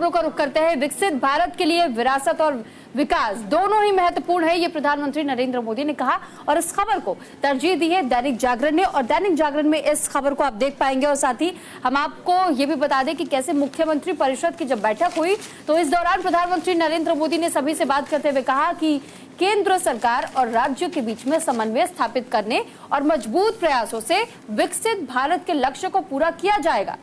खबरों का रुख करते हैं। विकसित भारत के लिए विरासत और विकास दोनों ही महत्वपूर्ण है, ये प्रधानमंत्री नरेंद्र मोदी ने कहा और इस खबर को तरजीह दी है दैनिक जागरण ने। और दैनिक जागरण में इस खबर को आप देख पाएंगे। और साथ ही हम आपको ये भी बता दें कि कैसे मुख्यमंत्री परिषद की जब बैठक हुई तो इस दौरान प्रधानमंत्री नरेंद्र मोदी ने सभी से बात करते हुए कहा कि केंद्र सरकार और राज्यों के बीच में समन्वय स्थापित करने और मजबूत प्रयासों से विकसित भारत के लक्ष्य को पूरा किया जाएगा।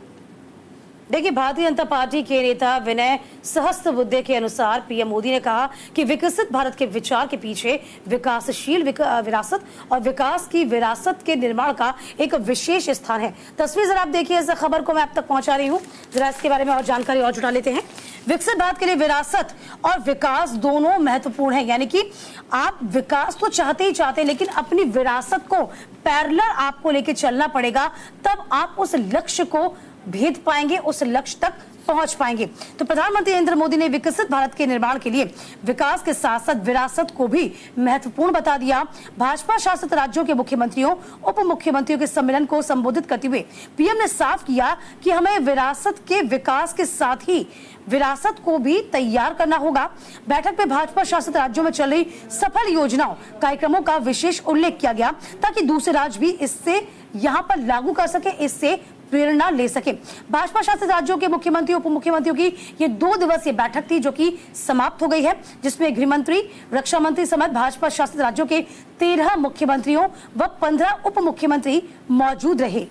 देखिए, भारतीय जनता पार्टी के नेता विनय सहस्त्रबुद्धे के अनुसार पीएम मोदी ने कहा कि विकसित भारत के विचार के पीछे विकासशील विरासत और विकास की विरासत के निर्माण का एक विशेष स्थान है। तस्वीर जरा आप देखिए, इस खबर को मैं आप तक पहुंचा रही हूं, जरा इसके बारे में और जानकारी और जुटा लेते हैं। विकसित भारत के लिए विरासत और विकास दोनों महत्वपूर्ण है, यानी कि आप विकास तो चाहते ही चाहते, लेकिन अपनी विरासत को पैरेलल आपको लेके चलना पड़ेगा, तब आप उस लक्ष्य को भेद पाएंगे, उस लक्ष्य तक पहुंच पाएंगे। तो प्रधानमंत्री नरेंद्र मोदी ने विकसित भारत के निर्माण के लिए विकास के साथ साथ विरासत को भी महत्वपूर्ण बता दिया। भाजपा शासित राज्यों के मुख्यमंत्रियों, उप मुख्यमंत्रियों के सम्मेलन को संबोधित करते हुए पीएम ने साफ किया कि हमें विरासत के विकास के साथ ही विरासत को भी तैयार करना होगा। बैठक में भाजपा शासित राज्यों में चल रही सफल योजनाओं, कार्यक्रमों का विशेष उल्लेख किया गया ताकि दूसरे राज्य भी इससे यहाँ पर लागू कर सके, इससे प्रेरणा ले सके। भाजपा शासित राज्यों के मुख्यमंत्री, उप मुख्यमंत्रियों की ये 2 दिवसीय बैठक थी जो कि समाप्त हो गई है, जिसमें गृह मंत्री, रक्षा मंत्री समेत भाजपा शासित राज्यों के 13 मुख्यमंत्रियों व 15 उप मुख्यमंत्री मौजूद रहे।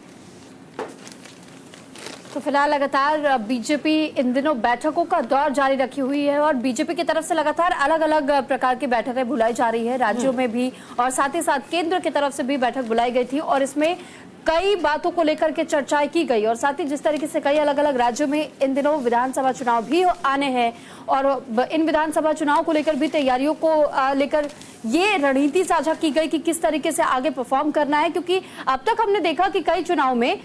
तो फिलहाल लगातार बीजेपी इन दिनों बैठकों का दौर जारी रखी हुई है और बीजेपी की तरफ से लगातार अलग अलग प्रकार की बैठकें बुलाई जा रही है, राज्यों में भी और साथ ही साथ केंद्र की तरफ से भी बैठक बुलाई गई थी और इसमें कई बातों को लेकर के चर्चाएं की गई। और साथ ही जिस तरीके से कई अलग अलग राज्यों में इन दिनों विधानसभा चुनाव भी आने हैं और इन विधानसभा चुनाव को लेकर भी तैयारियों को लेकर ये रणनीति साझा की गई कि किस तरीके से आगे परफॉर्म करना है, क्योंकि अब तक हमने देखा कि कई चुनाव में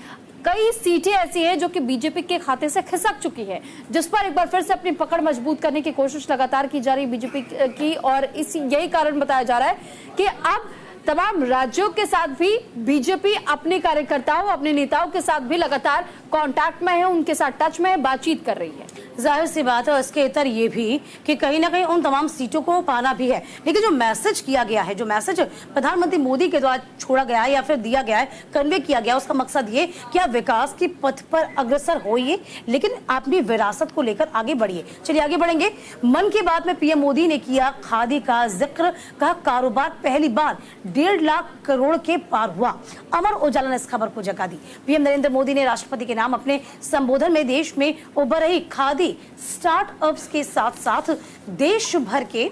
कई सीटें ऐसी हैं जो कि बीजेपी के खाते से खिसक चुकी है, जिस पर एक बार फिर से अपनी पकड़ मजबूत करने की कोशिश लगातार की जा रही बीजेपी की। और यही कारण बताया जा रहा है कि अब तमाम राज्यों के साथ भी बीजेपी अपने कार्यकर्ताओं, अपने नेताओं के साथ भी लगातार कांटेक्ट में है, उनके साथ टच में है, बातचीत कर रही है। जाहिर सी बात है, इसके इतर ये भी कि कहीं ना कहीं उन तमाम सीटों को पाना भी है, लेकिन जो मैसेज किया गया है, जो मैसेज प्रधानमंत्री मोदी के द्वारा छोड़ा गया है या फिर दिया गया है, कन्वे किया गया, उसका मकसद ये कि आप विकास की पथ पर अग्रसर होइए, लेकिन अपनी विरासत को लेकर आगे बढ़िए। चलिए आगे बढ़ेंगे। मन की बात में पीएम मोदी ने किया खादी का जिक्र, कहा कारोबार पहली बार 1.5 लाख करोड़ के पार हुआ। अमर उजाला ने इस खबर को जगा दी। पीएम नरेंद्र मोदी ने राष्ट्रपति के नाम अपने संबोधन में देश में उभर रही खादी स्टार्टअप्स के साथ साथ देश भर के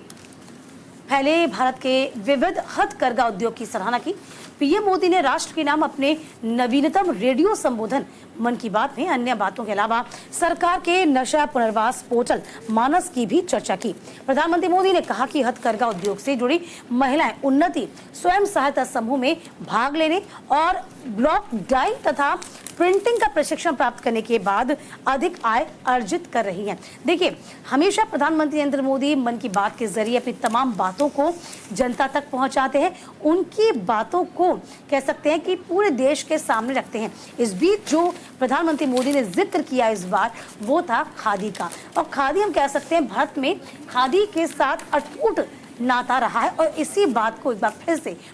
फैले भारत के विविध हथकरघा उद्योग की सराहना की। पीएम मोदी ने राष्ट्र के नाम अपने नवीनतम रेडियो संबोधन मन की बात में अन्य बातों के अलावा सरकार के नशा पुनर्वास पोर्टल मानस की भी चर्चा की। प्रधानमंत्री मोदी ने कहा कि हथकरघा उद्योग से जुड़ी महिलाएं उन्नति स्वयं सहायता समूह में भाग लेने और ब्लॉक डाई तथा प्रिंटिंग का प्रशिक्षण प्राप्त करने के बाद अधिक आय अर्जित कर रही हैं। देखिए, हमेशा प्रधानमंत्री नरेंद्र मोदी मन की बात के जरिए अपनी तमाम बातों को जनता तक पहुंचाते हैं, उनकी बातों को कह सकते हैं कि पूरे देश के सामने रखते हैं। इस बीच जो प्रधानमंत्री मोदी ने जिक्र किया इस बार, वो था खादी का। और खादी हम कह सकते हैं भारत में खादी के साथ अटूट नाता रहा है और इसी बात को एक बार फिर से